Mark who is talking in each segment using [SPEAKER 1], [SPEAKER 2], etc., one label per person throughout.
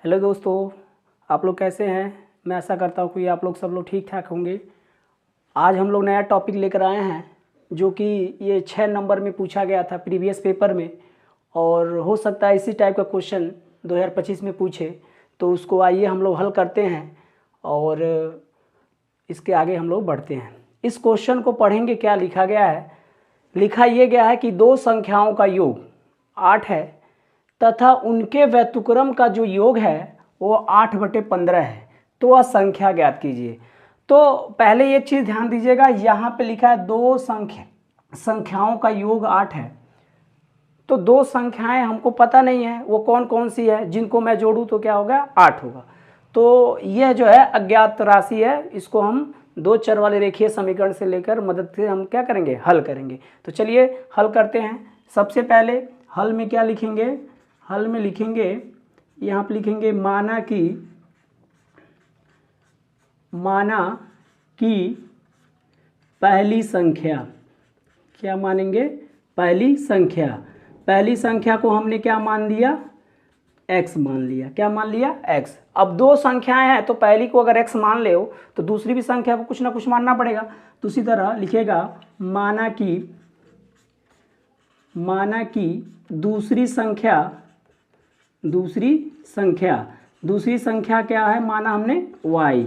[SPEAKER 1] Hello दोस्तों, आप लोग कैसे हैं। मैं आशा करता हूँ कि आप लोग सब लोग ठीक ठाक होंगे। आज हम लोग नया टॉपिक लेकर आए हैं जो कि ये 6 नंबर में पूछा गया था प्रीवियस पेपर में, और हो सकता है इसी टाइप का क्वेश्चन 2025 में पूछे। तो उसको आइए हम लोग हल करते हैं और इसके आगे हम लोग बढ़ते हैं। इस क्वेश्चन को पढ़ेंगे। क्या लिखा गया है? लिखा ये गया है कि दो संख्याओं का योग 8 है तथा उनके व्युत्क्रम का जो योग है वो 8/15 है, तो वह संख्या ज्ञात कीजिए। तो पहले ये चीज़ ध्यान दीजिएगा, यहाँ पे लिखा है दो संख्याओं का योग 8 है। तो दो संख्याएं हमको पता नहीं है वो कौन कौन सी है, जिनको मैं जोड़ूँ तो क्या होगा, 8 होगा। तो यह जो है अज्ञात राशि है, इसको हम दो चर वाले रेखीय समीकरण से लेकर मदद से हम क्या करेंगे, हल करेंगे। तो चलिए हल करते हैं। सबसे पहले हल में क्या लिखेंगे? हल में लिखेंगे, यहाँ पे लिखेंगे माना कि पहली संख्या। क्या मानेंगे? पहली संख्या को हमने क्या मान लिया? x मान लिया। क्या मान लिया? x। अब दो संख्याएं हैं तो पहली को अगर x मान ले हो तो दूसरी भी संख्या को कुछ ना कुछ मानना पड़ेगा। तो उसी तरह लिखेगा माना कि दूसरी संख्या क्या है? माना हमने y।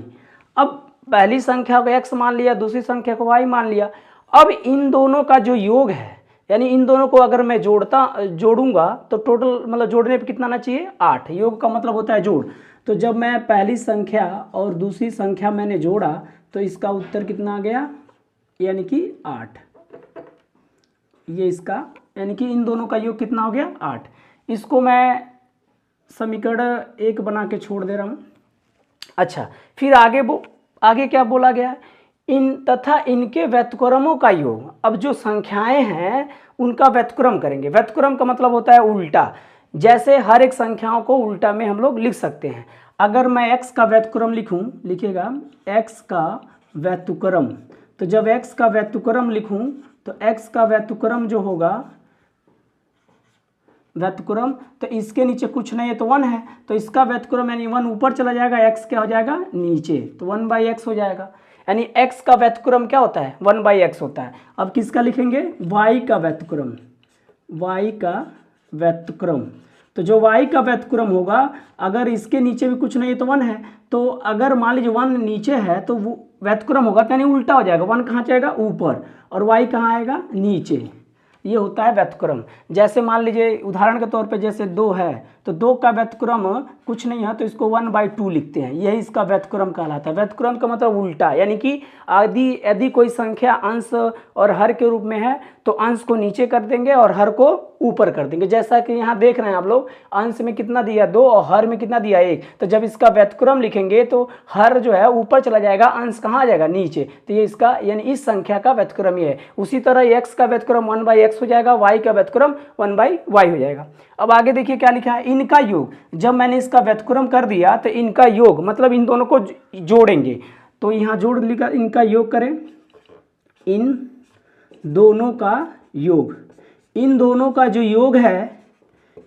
[SPEAKER 1] अब पहली संख्या को x मान लिया, दूसरी संख्या को y मान लिया। अब इन दोनों का जो योग है, यानी इन दोनों को अगर मैं जोड़ूंगा तो टोटल मतलब जोड़ने पे कितना आना चाहिए? 8। योग का मतलब होता है जोड़। तो जब मैं पहली संख्या और दूसरी संख्या मैंने जोड़ा तो इसका उत्तर कितना आ गया? यानी कि 8। ये इसका यानी कि इन दोनों का योग कितना हो गया? 8। इसको मैं समीकरण 1 बना के छोड़ दे रहा हूँ। अच्छा, फिर आगे क्या बोला गया? तथा इनके व्युत्क्रमों का योग। अब जो संख्याएं हैं उनका व्युत्क्रम करेंगे। व्युत्क्रम का मतलब होता है उल्टा। जैसे हर एक संख्याओं को उल्टा में हम लोग लिख सकते हैं। अगर मैं x का व्युत्क्रम लिखूं, लिखिएगा x का व्युत्क्रम। तो जब x का व्युत्क्रम लिखूं तो x का व्युत्क्रम जो होगा, व्युत्क्रम, तो इसके नीचे कुछ नहीं है तो 1 है, तो इसका व्युत्क्रम यानी 1 ऊपर चला जाएगा, x क्या हो जाएगा? नीचे, तो 1/x हो जाएगा। यानी x का व्युत्क्रम क्या होता है? 1/x होता है। अब किसका लिखेंगे? y का व्युत्क्रम। तो जो y का व्युत्क्रम होगा, अगर इसके नीचे भी कुछ नहीं है तो 1 है, तो अगर मान लीजिए 1 नीचे है तो वो व्युत्क्रम होगा यानी उल्टा हो जाएगा। 1 कहाँ जाएगा? ऊपर, और y कहाँ आएगा? नीचे। ये होता है व्युत्क्रम। जैसे मान लीजिए उदाहरण के तौर पे जैसे 2 है तो 2 का व्युत्क्रम कुछ नहीं है तो इसको 1/2 लिखते हैं। यही इसका व्युत्क्रम कहलाता है। व्युत्क्रम का मतलब उल्टा, यानी कि यदि कोई संख्या अंश और हर के रूप में है तो अंश को नीचे कर देंगे और हर को ऊपर कर देंगे। जैसा कि यहाँ देख रहे हैं आप लोग, अंश में कितना दिया? 2 और हर में कितना दिया? 1। तो जब इसका व्युत्क्रम लिखेंगे तो हर जो है ऊपर चला जाएगा, अंश कहाँ आ जाएगा? नीचे। तो ये इसका यानी इस संख्या का व्युत्क्रम ये है। उसी तरह x का व्युत्क्रम 1/x हो जाएगा, y का व्युत्क्रम 1/y हो जाएगा। अब आगे देखिए क्या लिखा है? इनका योग। जब मैंने इसका व्युत्क्रम कर दिया तो इनका योग मतलब इन दोनों को जोड़ेंगे। तो यहाँ जोड़ लिखा, इनका योग करें। इन दोनों का योग, इन दोनों का जो योग है,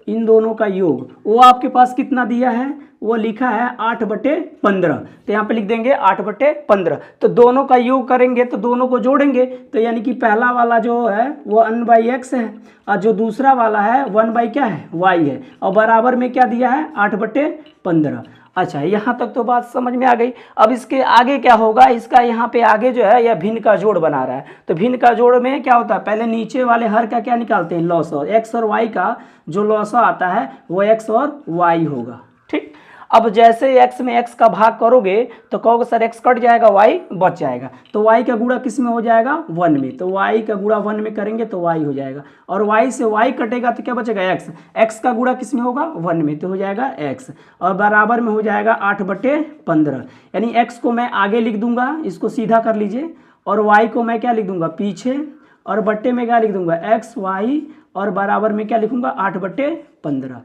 [SPEAKER 1] इन दोनों का योग वो आपके पास कितना दिया है? वो लिखा है 8/15। तो यहाँ पे लिख देंगे 8/15। तो दोनों का योग करेंगे तो दोनों को जोड़ेंगे, तो यानी कि पहला वाला जो है वो 1/x है और जो दूसरा वाला है 1/ क्या है? y है, और बराबर में क्या दिया है? 8/15। अच्छा, यहाँ तक तो बात समझ में आ गई। अब इसके आगे क्या होगा? इसका यहाँ पे आगे जो है यह भिन्न का जोड़ बना रहा है। तो भिन्न का जोड़ में क्या होता है? पहले नीचे वाले हर का क्या निकालते हैं? लॉसा। x और y का जो लॉसा आता है वो x और y होगा। ठीक। अब जैसे x में x का भाग करोगे तो कहोगे सर x कट जाएगा, y बच जाएगा। तो y का गुणा किस में हो जाएगा? 1 में। तो y का गुणा 1 में करेंगे तो y हो जाएगा, और y से y कटेगा तो क्या बचेगा? x। x का गुणा किस में होगा? 1 में, तो हो जाएगा x, और बराबर में हो जाएगा 8/15। यानी x को मैं आगे लिख दूंगा, इसको सीधा कर लीजिए, और y को मैं क्या लिख दूंगा? पीछे, और बट्टे में क्या लिख दूंगा? x y, और बराबर में क्या लिखूंगा? 8/15।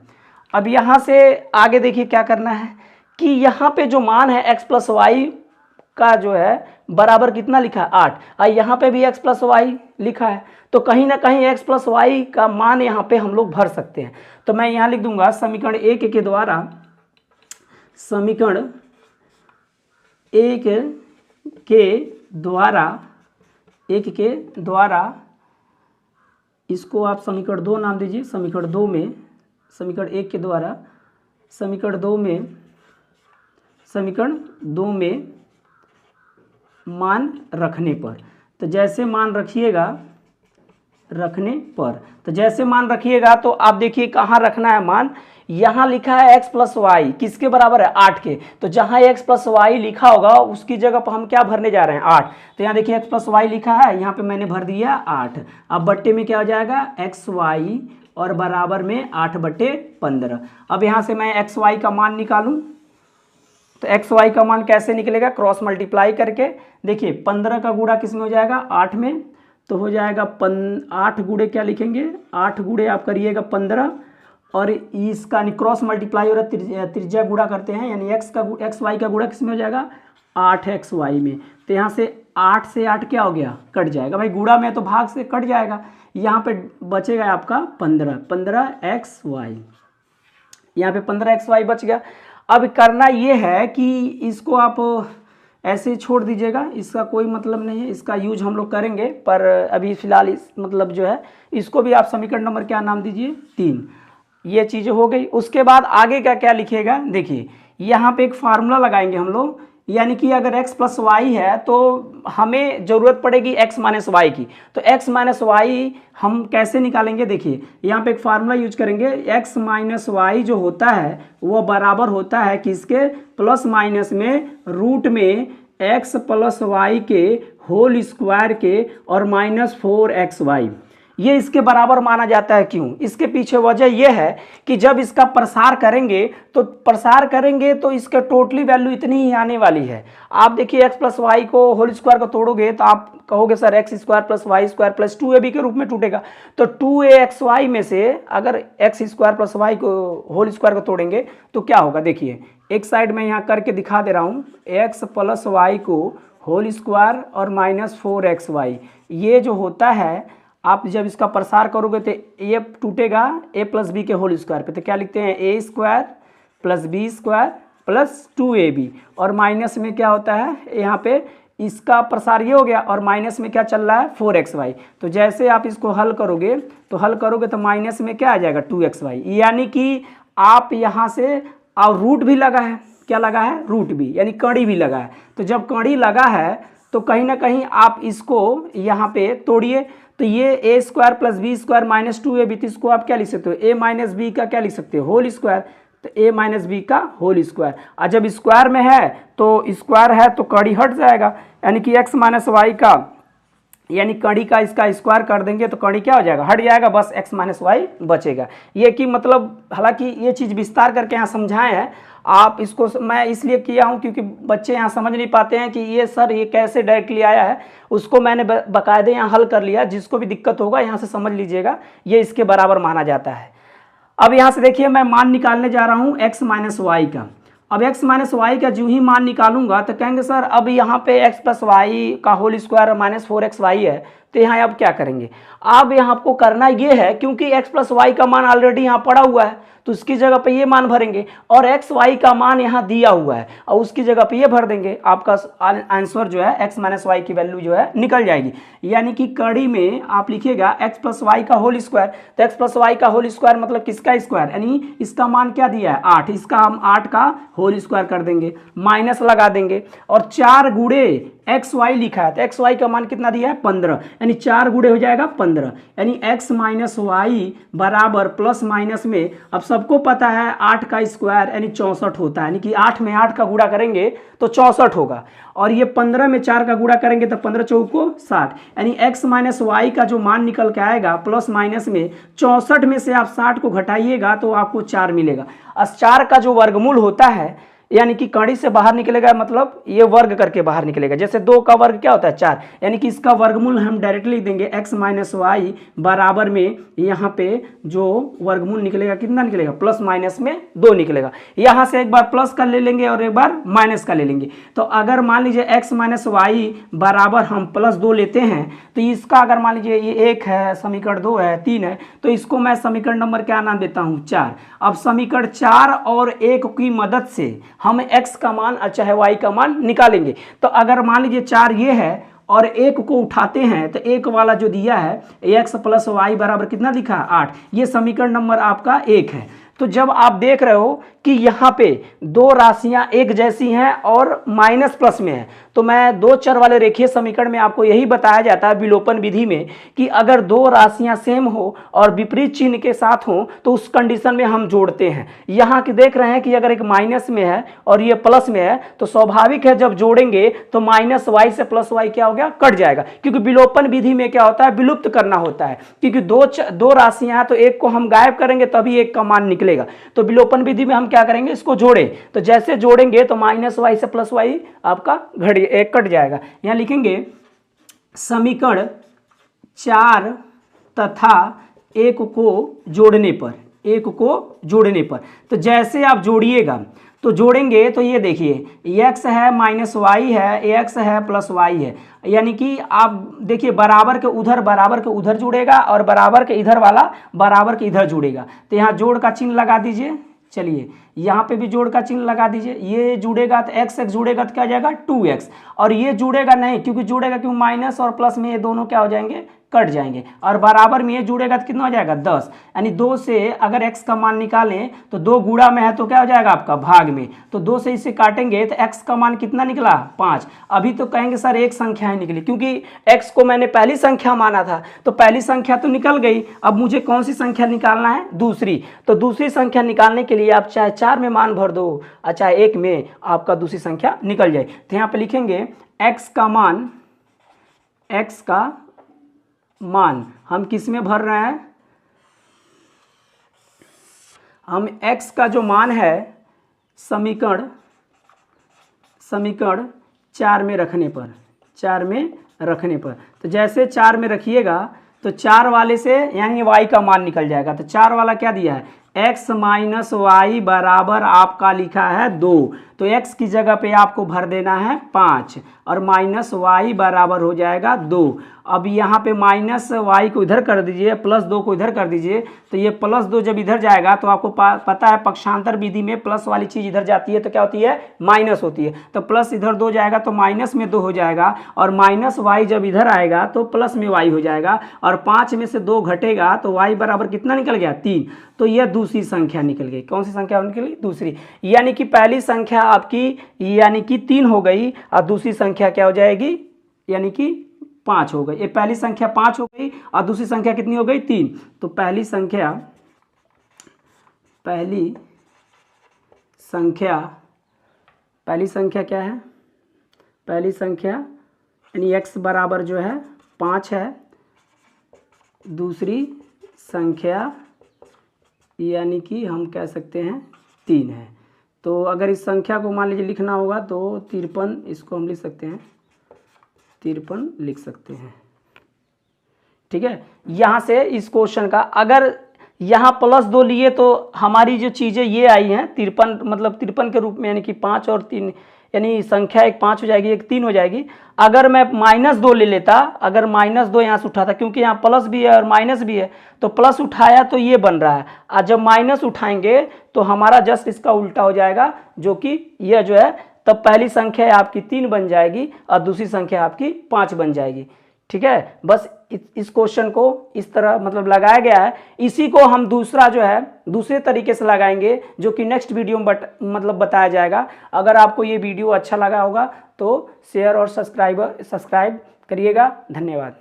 [SPEAKER 1] अब यहाँ से आगे देखिए क्या करना है कि यहाँ पे जो मान है x + y का जो है बराबर कितना लिखा है? 8, और यहाँ पे भी x + y लिखा है, तो कहीं ना कहीं x + y का मान यहाँ पे हम लोग भर सकते हैं। तो मैं यहाँ लिख दूंगा समीकरण 1 के द्वारा समीकरण एक के द्वारा इसको आप समीकरण 2 नाम दीजिए। समीकरण 2 में, समीकरण 1 के द्वारा समीकरण 2 में मान रखने पर, तो जैसे मान रखिएगा तो आप देखिए कहाँ रखना है मान। यहाँ लिखा है x प्लस वाई, किसके बराबर है 8 के, तो जहाँ x प्लस वाई लिखा होगा उसकी जगह पर हम क्या भरने जा रहे हैं 8। तो यहाँ देखिए x प्लस वाई लिखा है, यहाँ पे मैंने भर दिया 8। अब बट्टे में क्या हो जाएगा एक्स वाई और बराबर में 8/15। अब यहाँ से मैं एक्स वाई का मान निकालूं तो एक्स वाई का मान कैसे निकलेगा, क्रॉस मल्टीप्लाई करके। देखिए 15 का गुणा किस में हो जाएगा 8 में, तो हो जाएगा 8 गुणे क्या लिखेंगे 8 गुणे आप करिएगा 15 और इसका क्रॉस मल्टीप्लाई हो रहा है त्रिज्या गुणा करते हैं, यानी एक्स वाई का गुणा किस में हो जाएगा 8x वाई में। तो यहाँ से 8 से 8 क्या हो गया कट जाएगा, भाई गुणा में तो भाग से कट जाएगा। यहाँ पे बचेगा आपका 15x वाई, यहाँ पे 15x वाई बच गया। अब करना ये है कि इसको आप ऐसे छोड़ दीजिएगा, इसका कोई मतलब नहीं है, इसका यूज हम लोग करेंगे, पर अभी फ़िलहाल इस मतलब जो है इसको भी आप समीकरण नंबर क्या नाम दीजिए 3। ये चीज़ हो गई। उसके बाद आगे का क्या लिखिएगा, देखिए यहाँ पे एक फार्मूला लगाएंगे हम लोग, यानी कि अगर x प्लस वाई है तो हमें ज़रूरत पड़ेगी x माइनस वाई की। तो x माइनस वाई हम कैसे निकालेंगे, देखिए यहाँ पे एक फार्मूला यूज करेंगे। x माइनस वाई जो होता है वो बराबर होता है किसके, प्लस माइनस में रूट में x प्लस वाई के होल स्क्वायर के और -4xy, ये इसके बराबर माना जाता है। क्यों, इसके पीछे वजह यह है कि जब इसका प्रसार करेंगे तो इसका टोटली वैल्यू इतनी ही आने वाली है। आप देखिए x प्लस वाई को होल स्क्वायर को तोड़ोगे तो आप कहोगे sir x square plus y square plus 2ab के रूप में टूटेगा। तो 2axy में से अगर एक्स स्क्वायर प्लस वाई को होल स्क्वायर को तोड़ेंगे तो क्या होगा, देखिए एक साइड में यहाँ करके दिखा दे रहा हूँ, एक्स प्लस वाई को होल स्क्वायर और -4xy, ये जो होता है आप जब इसका प्रसार करोगे तो ये टूटेगा a प्लस बी के होल स्क्वायर पे, तो क्या लिखते हैं a square plus B square plus 2ab, और माइनस में क्या होता है यहाँ पे इसका प्रसार ये हो गया और माइनस में क्या चल रहा है 4xy। तो जैसे आप इसको हल करोगे तो माइनस में क्या आ जाएगा 2xy, यानी कि आप यहाँ से और रूट भी लगा है, क्या लगा है रूट भी, यानी कड़ी भी लगा है। तो जब कड़ी लगा है तो कहीं ना कहीं आप इसको यहाँ पे तोड़िए, तो ये a square plus B square -2ab, तो इसको आप क्या लिख सकते हो a माइनस बी का क्या लिख सकते हो होल स्क्वायर, तो a माइनस बी का होल स्क्वायर। और जब स्क्वायर में है तो स्क्वायर है तो कड़ी हट जाएगा, यानी कि x माइनस वाई का, यानी कड़ी का इसका स्क्वायर कर देंगे तो कड़ी क्या हो जाएगा हट जाएगा, बस x माइनस वाई बचेगा। ये कि मतलब हालांकि ये चीज़ विस्तार करके यहाँ समझाए हैं, आप इसको मैं इसलिए किया हूँ क्योंकि बच्चे यहाँ समझ नहीं पाते हैं कि ये सर ये कैसे डायरेक्टली आया है, उसको मैंने बाकायदे यहाँ हल कर लिया। जिसको भी दिक्कत होगा यहाँ से समझ लीजिएगा, ये इसके बराबर माना जाता है। अब यहाँ से देखिए मैं मान निकालने जा रहा हूँ x माइनस वाई का। अब x माइनस वाई का जो ही मान निकालूंगा तो कहेंगे सर अब यहाँ पे x प्लस वाई का होल स्क्वायर -4xy है, तो यहाँ अब क्या करेंगे। अब यहाँ आपको करना ये है, क्योंकि x प्लस वाई का मान ऑलरेडी यहाँ पड़ा हुआ है तो उसकी जगह पे ये मान भरेंगे, और एक्स वाई का मान यहाँ दिया हुआ है और उसकी जगह पे ये भर देंगे, आपका आंसर जो है x माइनस वाई की वैल्यू जो है निकल जाएगी। यानी कि कड़ी में आप लिखिएगा x प्लस वाई का होल स्क्वायर, तो x प्लस वाई का होल स्क्वायर मतलब किसका स्क्वायर, यानी इसका मान क्या दिया है 8, इसका हम 8 का होल स्क्वायर कर देंगे, माइनस लगा देंगे, और 4 गुणे एक्स वाई लिखा है तो एक्स वाई का मान कितना दिया है 15, यानी 4 गुणे हो जाएगा 15, यानी x माइनस वाई बराबर प्लस माइनस में, अब सबको पता है 8 का स्क्वायर यानी 64 होता है, यानी कि 8 में 8 का गुणा करेंगे तो 64 होगा, और ये 15 में 4 का गुणा करेंगे तो 15 चौको 60, यानी x माइनस वाई का जो मान निकल के आएगा प्लस माइनस में 64 में से आप 60 को घटाइएगा तो आपको 4 मिलेगा। और 4 का जो वर्गमूल होता है यानी कि कड़ी से बाहर निकलेगा, मतलब ये वर्ग करके बाहर निकलेगा, जैसे 2 का वर्ग क्या होता है 4, यानी कि इसका वर्गमूल हम डायरेक्टली देंगे x माइनस वाई बराबर में यहाँ पे जो वर्गमूल निकलेगा कितना निकलेगा प्लस माइनस में 2 निकलेगा। यहाँ से एक बार प्लस का ले लेंगे और एक बार माइनस का ले लेंगे, तो अगर मान लीजिए x माइनस वाई बराबर हम +2 लेते हैं तो इसका अगर मान लीजिए ये 1 है, समीकरण 2 है, 3 है, तो इसको मैं समीकरण नंबर क्या नाम देता हूँ 4। अब समीकरण 4 और 1 की मदद से हम x का मान चाहे y का मान निकालेंगे। तो अगर मान लीजिए 4 ये है और 1 को उठाते हैं तो 1 वाला जो दिया है x प्लस वाई बराबर कितना लिखा है 8, ये समीकरण नंबर आपका 1 है। तो जब आप देख रहे हो कि यहाँ पे दो राशियां एक जैसी हैं और माइनस प्लस में है, तो मैं दो चर वाले रेखीय समीकरण में आपको यही बताया जाता है विलोपन विधि में कि अगर दो राशियां सेम हो और विपरीत चिन्ह के साथ हो तो उस कंडीशन में हम जोड़ते हैं। यहाँ की देख रहे हैं कि अगर एक माइनस में है और ये प्लस में है तो स्वाभाविक है जब जोड़ेंगे तो माइनस वाई से प्लस वाई क्या हो गया, कट जाएगा, क्योंकि विलोपन विधि में क्या होता है, विलुप्त करना होता है, क्योंकि दो राशियां हैं तो एक को हम गायब करेंगे तभी एक का मान निकलेगा। तो विलोपन विधि में हम क्या करेंगे, इसको जोड़ें, तो जैसे जोड़ेंगे तो माइनस वाई से प्लस वाई आपका एक कट जाएगा। यहां लिखेंगे समीकरण 4 तथा 1 को जोड़ने पर, तो जैसे आप जोड़िएगा तो जोड़ेंगे तो ये देखिए x है माइनस वाई है, x है प्लस वाई है, यानी कि आप देखिए बराबर के उधर जुड़ेगा और बराबर के इधर वाला बराबर के इधर जुड़ेगा। तो यहाँ जोड़ का चिन्ह लगा दीजिए, चलिए यहाँ पे भी जोड़ का चिन्ह लगा दीजिए। ये जुड़ेगा तो x जुड़ेगा तो क्या हो जाएगा 2x, और ये जुड़ेगा नहीं, क्योंकि माइनस और प्लस में ये दोनों क्या हो जाएंगे, कट जाएंगे, और बराबर में ये जुड़ेगा तो कितना हो जाएगा 10, यानी 2 से अगर x का मान निकालें तो 2 गुणा में है तो क्या हो जाएगा आपका भाग में, तो 2 से इसे काटेंगे तो x का मान कितना निकला 5। अभी तो कहेंगे सर एक संख्या ही निकली, क्योंकि x को मैंने पहली संख्या माना था तो पहली संख्या तो निकल गई, अब मुझे कौन सी संख्या निकालना है, दूसरी। तो दूसरी संख्या निकालने के लिए आप चाहे 4 में मान भर दो और चाहे 1 में, आपका दूसरी संख्या निकल जाए। तो यहाँ पे लिखेंगे x का मान हम किस में भर रहे हैं, हम x का जो मान है समीकरण 4 में रखने पर, तो जैसे 4 में रखिएगा तो 4 वाले से यानी y का मान निकल जाएगा। तो 4 वाला क्या दिया है, x माइनस वाई बराबर आपका लिखा है 2, तो x की जगह पे आपको भर देना है 5 और माइनस वाई बराबर हो जाएगा 2। अब यहाँ पे माइनस वाई को इधर कर दीजिए, प्लस 2 को इधर कर दीजिए, तो ये प्लस 2 जब इधर जाएगा तो आपको पता है पक्षांतर विधि में प्लस वाली चीज़ इधर जाती है तो क्या होती है, माइनस होती है। तो प्लस इधर 2 जाएगा तो माइनस में 2 हो जाएगा, और माइनस वाई जब इधर आएगा तो प्लस में वाई हो जाएगा, और 5 में से 2 घटेगा तो वाई बराबर कितना निकल गया 3। तो यह दूसरी संख्या निकल गई। कौन सी संख्या निकली, दूसरी, यानी कि पहली संख्या आपकी यानी कि 3 हो गई और दूसरी संख्या क्या हो जाएगी, यानी कि 5 हो गई। ये पहली संख्या 5 हो गई और दूसरी संख्या कितनी हो गई 3। तो पहली संख्या क्या है, पहली संख्या यानी x बराबर जो है 5 है, दूसरी संख्या यानी कि हम कह सकते हैं 3 है। तो अगर इस संख्या को मान लीजिए लिखना होगा तो 53, इसको हम लिख सकते हैं 53 लिख सकते हैं, ठीक है। यहाँ से इस क्वेश्चन का अगर यहाँ प्लस 2 लिए तो हमारी जो चीज़ें ये आई हैं 53, मतलब 53 के रूप में, यानी कि 5 और 3, यानी संख्या एक 5 हो जाएगी, एक 3 हो जाएगी। अगर मैं माइनस 2 ले लेता, अगर माइनस 2 यहाँ से उठाता, क्योंकि यहाँ प्लस भी है और माइनस भी है, तो प्लस उठाया तो ये बन रहा है, और जब माइनस उठाएंगे तो हमारा जस्ट इसका उल्टा हो जाएगा, जो कि यह जो है, तब पहली संख्या आपकी 3 बन जाएगी और दूसरी संख्या आपकी 5 बन जाएगी, ठीक है। बस इस क्वेश्चन को इस तरह मतलब लगाया गया है। इसी को हम दूसरा जो है दूसरे तरीके से लगाएंगे, जो कि नेक्स्ट वीडियो में मतलब बताया जाएगा। अगर आपको ये वीडियो अच्छा लगा होगा तो शेयर और सब्सक्राइब करिएगा। धन्यवाद।